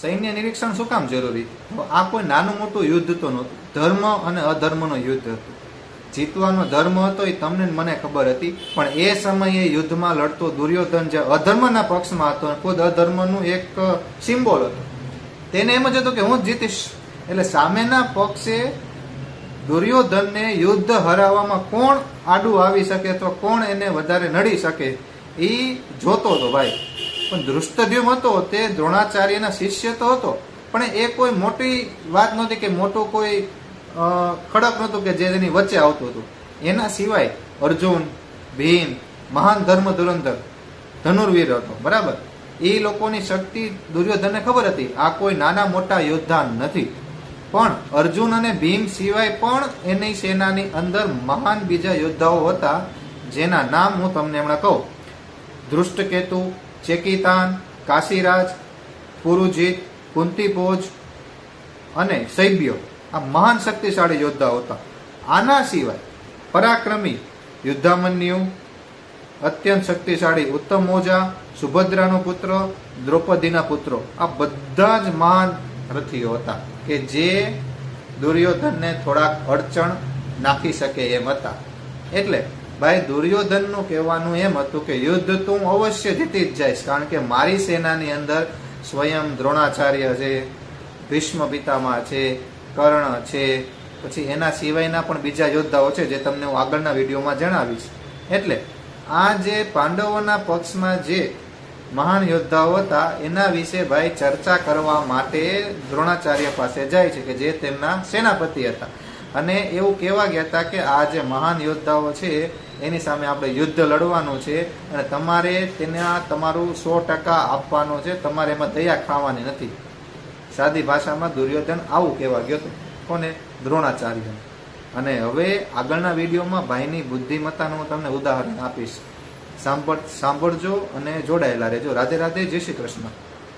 સૈન્ય નિરીક્ષણ શું કામ જરૂરી? આ કોઈ નાનું મોટું યુદ્ધ તો નહોતું, ધર્મ અને અધર્મનો યુદ્ધ હતું. જીતવાનો ધર્મ હતો એ તમને મને ખબર હતી, પણ એ સમયે યુદ્ધમાં લડતો દુર્યોધન જે અધર્મના પક્ષમાં હતો, ખુદ અધર્મનું એક સિમ્બોલ હતો. તેને એમ જ હતું કે હું જ જીતીશ. એટલે સામેના પક્ષે દુર્યોધનને યુદ્ધ હરાવવામાં કોણ આડું આવી શકે અથવા કોણ એને વધારે નડી શકે એ જોતો હતો ભાઈ. પણ ધૃષ્ટદ્યુમ હતો તે દ્રોણાચાર્યના શિષ્ય તો હતો, પણ એ કોઈ મોટી વાત નહોતી કે મોટું કોઈ ખડક નહોતું કે જે એની વચ્ચે આવતું હતું. એના સિવાય અર્જુન, ભીમ મહાન ધર્મ ધુરંધર ધનુર્વીર હતો, બરાબર. એ લોકોની શક્તિ દુર્યોધનને ખબર હતી, આ કોઈ નાના મોટા યોદ્ધા નથી. પણ અર્જુન અને ભીમ સિવાય પણ એની સેનાની અંદર મહાન બીજા યોદ્ધાઓ હતા, જેના નામ હું તમને હમણાં કહું. ધૃષ્ટકેતુ, ચેકિતાન, કાશીરાજ, પુરુજીત, કુંતીભોજ અને શૈબ્યો આ મહાન શક્તિશાળી યોદ્ધાઓ હતા. આના સિવાય પરાક્રમી યુદ્ધામન્યુ, અત્યંત શક્તિશાળી ઉત્તમોજા, સુભદ્રાનો પુત્ર, દ્રૌપદીના પુત્રો, આ બધા જ મહાન રથીઓ હતા કે જે દુર્યોધનને થોડાક અડચણ નાખી શકે એમ હતા. એટલે ભાઈ દુર્યોધનનું કહેવાનું એમ હતું કે યુદ્ધ તો હું અવશ્ય જીતી જ જઈશ, કારણ કે મારી સેનાની અંદર સ્વયં દ્રોણાચાર્ય છે, ભીષ્મ પિતામહ છે, કર્ણ છે, પછી એના સિવાયના પણ બીજા યોદ્ધાઓ છે જે તમને હું આગળના વિડીયોમાં જણાવીશ. એટલે આ જે પાંડવોના પક્ષમાં જે મહાન યોદ્ધાઓ હતા એના વિશે ભાઈ ચર્ચા કરવા માટે દ્રોણાચાર્ય પાસે જાય છે કે જે તેમના સેનાપતિ હતા, અને એવું કહેવા ગયા હતા કે આ જે મહાન યોદ્ધાઓ છે એની સામે આપણે યુદ્ધ લડવાનું છે અને તમારે તેને તમારું 100% આપવાનું છે, તમારે એમાં દયા ખાવાની નથી. સાદી ભાષામાં દુર્યોધન આવું કહેવા ગયો હતો. કોને? દ્રોણાચાર્ય. અને હવે આગળના વિડીયોમાં ભાઈની બુદ્ધિમત્તાનું હું તમને ઉદાહરણ આપીશ. સાંભળજો અને જોડાયેલા રહેજો. રાધે રાધે, જય શ્રી કૃષ્ણ.